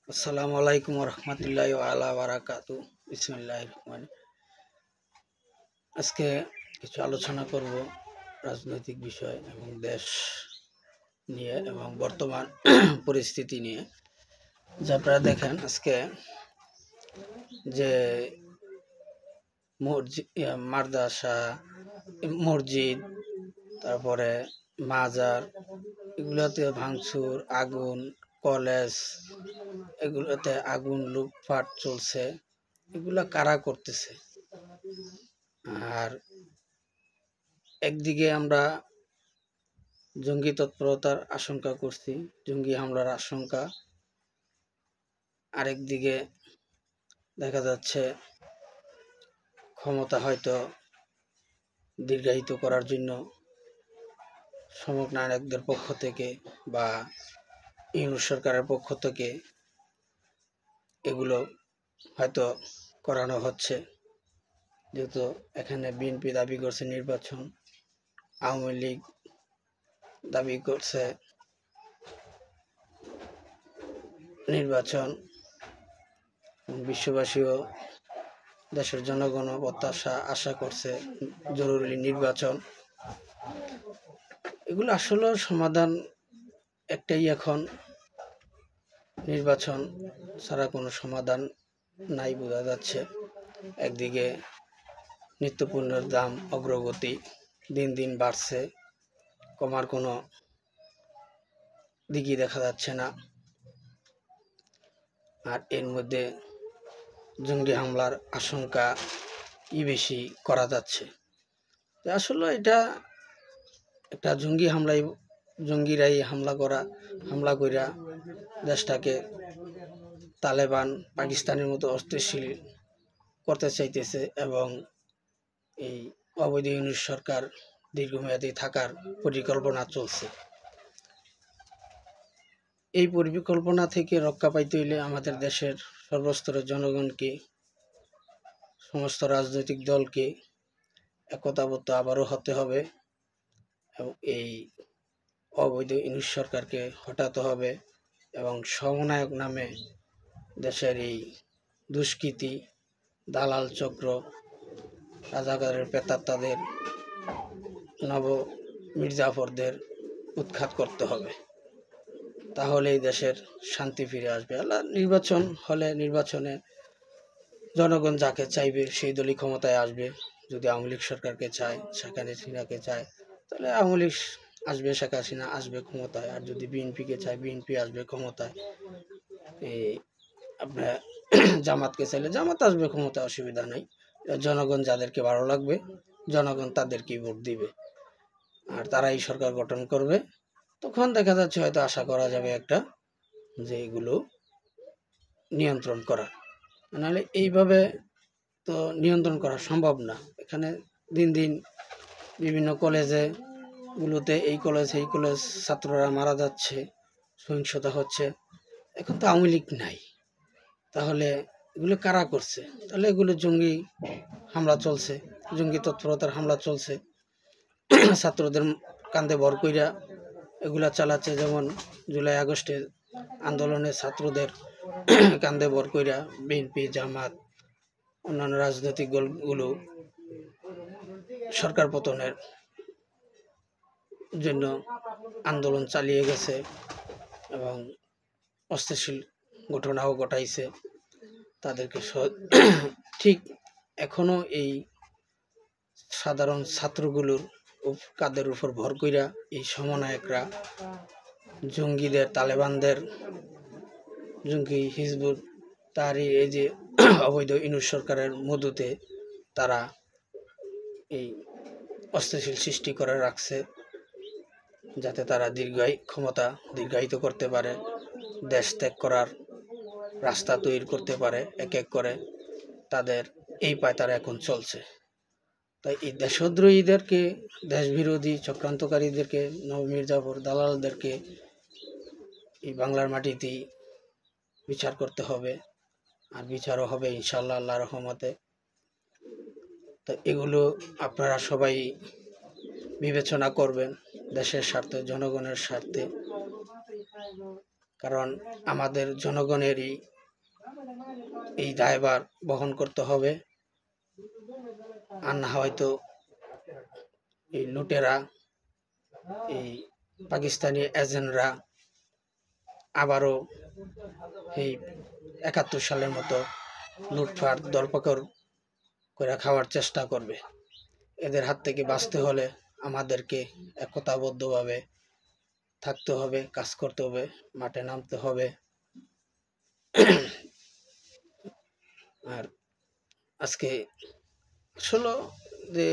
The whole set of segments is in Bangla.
আসসালামু আলাইকুম রহমতুল্লাহ আলা বারাকাতু। বিসমিল্লাহির রহমান। আজকে কিছু আলোচনা করব রাজনৈতিক বিষয় এবং দেশ নিয়ে এবং বর্তমান পরিস্থিতি নিয়ে। যা আপনারা দেখেন আজকে যে মাদ্রাসা, মসজিদ, তারপরে মাজার, এগুলোতে ভাঙচুর, আগুন, কলেজ, এগুলোতে আগুন লুটপাট চলছে। এগুলা কারা করতেছে? আর একদিকে আমরা জঙ্গি তৎপরতার আশঙ্কা করছি, জঙ্গি হামলার আশঙ্কা। আরেকদিকে দেখা যাচ্ছে ক্ষমতা হয়তো দীর্ঘায়িত করার জন্য সমন্বয়কদের পক্ষ থেকে বা ইউনূস সরকারের পক্ষ থেকে এগুলো হয়তো করানো হচ্ছে। যেহেতু এখানে বিএনপি দাবি করছে নির্বাচন, আওয়ামী লীগ দাবি করছে নির্বাচন, বিশ্ববাসীও দেশের জনগণ প্রত্যাশা আশা করছে জরুরি নির্বাচন। এগুলো আসলে সমাধান একটাই, এখন নির্বাচন ছাড়া কোনো সমাধান নাই বোঝা যাচ্ছে। একদিকে নিত্যপণ্যের দাম অগ্রগতি দিন দিন বাড়ছে, কমার কোনো দিকই দেখা যাচ্ছে না। আর এর মধ্যে জঙ্গি হামলার আশঙ্কা বেশি করা যাচ্ছে। আসলে এটা একটা জঙ্গিরাই হামলা কইরা দেশটাকে তালেবান পাকিস্তানের মতো অস্থিতিশীল করতে চাইতেছে এবং এই অবৈধ ইউনূস সরকার দীর্ঘমেয়াদী থাকার পরিকল্পনা চলছে। এই পরিকল্পনা থেকে রক্ষা পাইতে হইলে আমাদের দেশের সর্বস্তরের জনগণকে, সমস্ত রাজনৈতিক দলকে একতাবদ্ধ আবারও হতে হবে এবং এই অবৈধ ইউনূস সরকারকে হটাতে হবে এবং সমন্বয়ক নামে দেশের এই দুষ্কৃতী, দালাল চক্র, রাজাকারের প্রেতাত্মাদের, নব মির্জাফরদের উৎখাত করতে হবে। তাহলে এই দেশের শান্তি ফিরে আসবে। নির্বাচন হলে নির্বাচনে জনগণ যাকে চাইবে সেই দলই ক্ষমতায় আসবে। যদি আওয়ামী লীগ সরকারকে চায়, শেখ হাসিনাকে চায়, তাহলে আওয়ামী লীগ আসবে, শেখ হাসিনা আসবে ক্ষমতায়। আর যদি বিএনপিকে চায়, বিএনপি আসবে ক্ষমতায়। এই আপনার জামাতকে চাইলে জামাত আসবে ক্ষমতায়, অসুবিধা নাই। জনগণ যাদেরকে ভালো লাগবে জনগণ তাদেরকেই ভোট দিবে আর তারাই সরকার গঠন করবে। তখন দেখা যাচ্ছে হয়তো আশা করা যাবে একটা যে এগুলো নিয়ন্ত্রণ করা। নাহলে এইভাবে তো নিয়ন্ত্রণ করা সম্ভব না। এখানে দিন দিন বিভিন্ন কলেজগুলোতে এই কলেজ ছাত্ররা মারা যাচ্ছে, সহিংসতা হচ্ছে। এখন তো আওয়ামী লীগ নাই, তাহলে এগুলো কারা করছে? তাহলে এগুলো জঙ্গি হামলা চলছে, জঙ্গি তৎপরতার হামলা চলছে। ছাত্রদের কান্দে ভর কইরা এগুলা চালাচ্ছে। যেমন জুলাই আগস্টের আন্দোলনে ছাত্রদের কান্দে ভর কইরা বিএনপি, জামাত, অন্যান্য রাজনৈতিক দলগুলো সরকার পতনের জন্য আন্দোলন চালিয়ে গেছে এবং অস্থিতিশীল ঘটনাও ঘটাইছে তাদেরকে। ঠিক এখনো এই সাধারণ ছাত্রগুলোর কাদের উপর ভর কইরা এই সমন্বয়করা জঙ্গিদের, তালেবানদের, জঙ্গি হিজবুত তারই এই যে অবৈধ ইউনূস সরকারের মধুতে তারা এই অস্থিতিশীল সৃষ্টি করে রাখছে, যাতে তারা ক্ষমতা দীর্ঘায়িত করতে পারে, দেশ ত্যাগ করার রাস্তা তৈরি করতে পারে। এক এক করে তাদের এই পায় তারা এখন চলছে। তাই এই দেশদ্রোহীদেরকে, দেশবিরোধী চক্রান্তকারীদেরকে, নব মির্জাফর দালালদেরকে এই বাংলার মাটিতেই বিচার করতে হবে, আর বিচারও হবে ইনশাল্লাহ আল্লাহর রহমতে। তো এগুলো আপনারা সবাই বিবেচনা করবেন দেশের স্বার্থে, জনগণের স্বার্থে। কারণ আমাদের জনগণেরই এই দায়ভার বহন করতে হবে। আর না হয়তো এই লুটেরা, এই পাকিস্তানি এজেন্টরা আবারও এই ৭১ সালের মতো লুটপাট দরপাকড় করে খাওয়ার চেষ্টা করবে। এদের হাত থেকে বাঁচতে হলে আমাদেরকে একতাবদ্ধভাবে থাকতে হবে, কাজ করতে হবে, মাঠে নামতে হবে। আর আজকে আসলে যে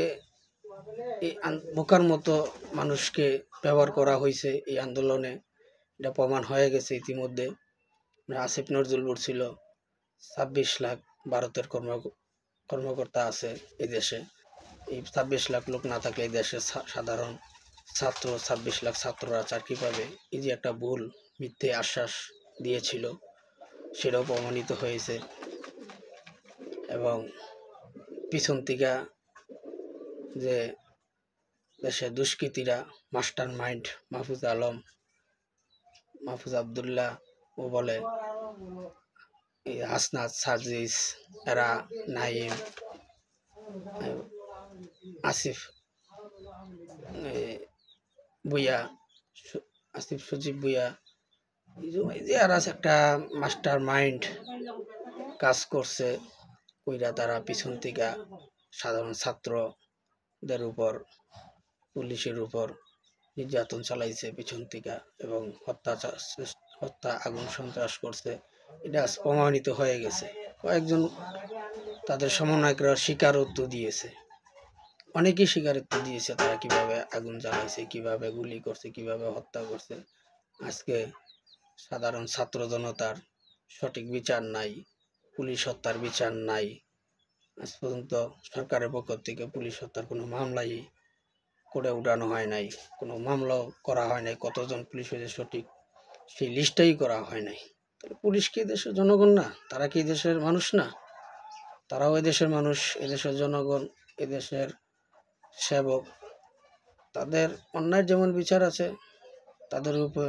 এই বোকার মতো মানুষকে ব্যবহার করা হয়েছে এই আন্দোলনে, এটা প্রমাণ হয়ে গেছে ইতিমধ্যে। আসিফ নজরুল বলছিল ২৬ লাখ ভারতের কর্মকর্তা আছে এই দেশে। এই ২৬ লাখ লোক না থাকলে এই দেশের সাধারণ ছাত্র ২৬ লাখ ছাত্ররা চাকরি পাবে, এই যে একটা ভুল মিথ্যে আশ্বাস দিয়েছিল, সেটাও প্রমাণিত হয়েছে। এবং পিছন থেকে যে দেশের দুষ্কৃতীরা মাস্টার মাইন্ড মাহফুজ আবদুল্লাহ ও বলে, এই হাসনাত, সার্জিস, এরা নাইম, আসিফ ভুইয়া, আসিফ সজীব ভুইয়া, যে আর একটা মাস্টার মাইন্ড কাজ করছে, কইরা তারা পিছন থেকে সাধারণ ছাত্রদের উপর, পুলিশের উপর নির্যাতন চালাইছে পিছন থেকে এবং হত্যা, আগুন সন্ত্রাস করছে। এটা প্রমাণিত হয়ে গেছে। কয়েকজন তাদের সমন্বয়করা স্বীকারোক্ত দিয়েছে, অনেকেই স্বীকারোক্ত দিয়েছে তারা কিভাবে আগুন জ্বালাইছে, কিভাবে গুলি করছে, কিভাবে হত্যা করছে। আজকে সাধারণ ছাত্র জনতার সঠিক বিচার নাই, পুলিশ হত্যার বিচার নাই। আজ পর্যন্ত সরকারের পক্ষ থেকে পুলিশ হত্যার কোনো মামলাই করে উঠানো হয় নাই, কোনো মামলাও করা হয় নাই। কতজন পুলিশ হয়েছে সঠিক সেই লিস্টটাই করা হয় নাই। তাহলে পুলিশ কি দেশের জনগণ না? তারা কি দেশের মানুষ না? তারাও এদেশের মানুষ, এদেশের জনগণ, এদেশের সেবক। তাদের অন্যায় যেমন বিচার আছে, তাদের উপর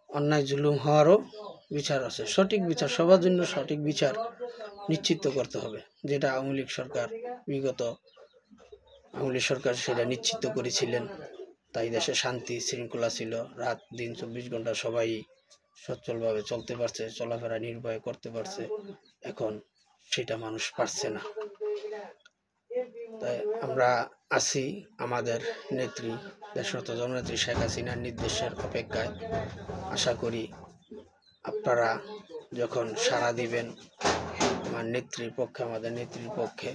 অন্যায় জুলুম হওয়ারও বিচার আছে। সঠিক বিচার, সবার জন্য সঠিক বিচার নিশ্চিত করতে হবে, যেটা আওয়ামী লীগ সরকার, বিগত আওয়ামী লীগ সরকার সেটা নিশ্চিত করেছিলেন। তাই দেশে শান্তি শৃঙ্খলা ছিল, রাত দিন ২৪ ঘন্টা সবাই সচ্ছলভাবে চলতে পারছে, চলাফেরা নির্ভয়ে করতে পারছে। এখন সেটা মানুষ পারছে না। তাই আমরা আছি আমাদের নেত্রী, দেশরত জননেত্রী শেখ হাসিনার নির্দেশের অপেক্ষায়। আশা করি আপনারা যখন সাড়া দিবেন আমার নেত্রীর পক্ষে, আমাদের নেত্রীর পক্ষে,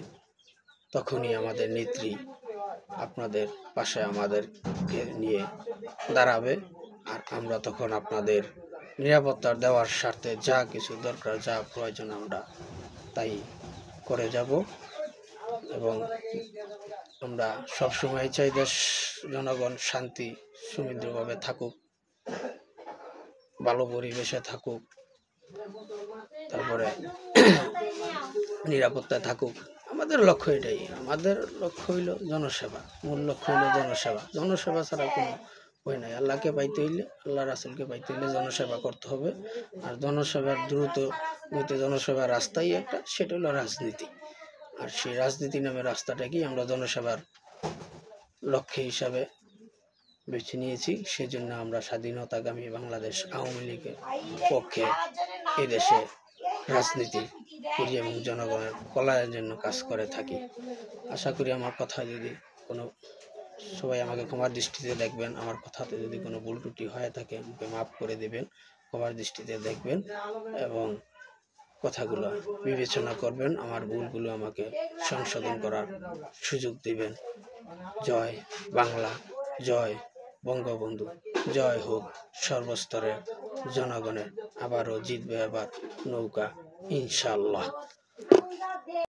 তখনই আমাদের নেত্রী আপনাদের পাশে আমাদেরকে নিয়ে দাঁড়াবে। আর আমরা তখন আপনাদের নিরাপত্তা দেওয়ার স্বার্থে যা কিছু দরকার, যা প্রয়োজন, আমরা তাই করে যাব। এবং আমরা সবসময় চাই দেশ জনগণ শান্তি সমৃদ্ধভাবে থাকুক, ভালো পরিবেশে থাকুক, তারপরে নিরাপত্তায় থাকুক। আমাদের লক্ষ্য এটাই, আমাদের লক্ষ্য হইল জনসেবা, মূল লক্ষ্য হইল জনসেবা। জনসেবা ছাড়া কোনো হয় নাই। আল্লাহকে পাইতে হইলে, আল্লাহ রাসুলকে পাইতে হইলে জনসেবা করতে হবে। আর জনসেবার দ্রুত গতিতে জনসেবার রাস্তাই একটা, সেটা হলো রাজনীতি। আর সেই রাজনীতি নামের রাস্তাটাকেই আমরা জনসেবার লক্ষ্য হিসাবে বেছে নিয়েছি। সেজন্য আমরা স্বাধীনতাকামী বাংলাদেশ আওয়ামী লীগের পক্ষে এদেশে রাজনীতি করি এবং জনগণের কল্যাণের জন্য কাজ করে থাকি। আশা করি আমার কথা যদি কোনো, সবাই আমাকে ক্ষমার দৃষ্টিতে দেখবেন। আমার কথাতে যদি কোনো ভুল ত্রুটি হয়ে থাকে আমাকে মাফ করে দেবেন, ক্ষমার দৃষ্টিতে দেখবেন এবং কথাগুলো বিবেচনা করবেন। আমার ভুলগুলো আমাকে সংশোধন করার সুযোগ দিবেন। জয় বাংলা, জয় বঙ্গবন্ধু, জয় হোক সর্বস্তরের জনগণের। আবারও জিতবে আবার নৌকা, ইনশাআল্লাহ।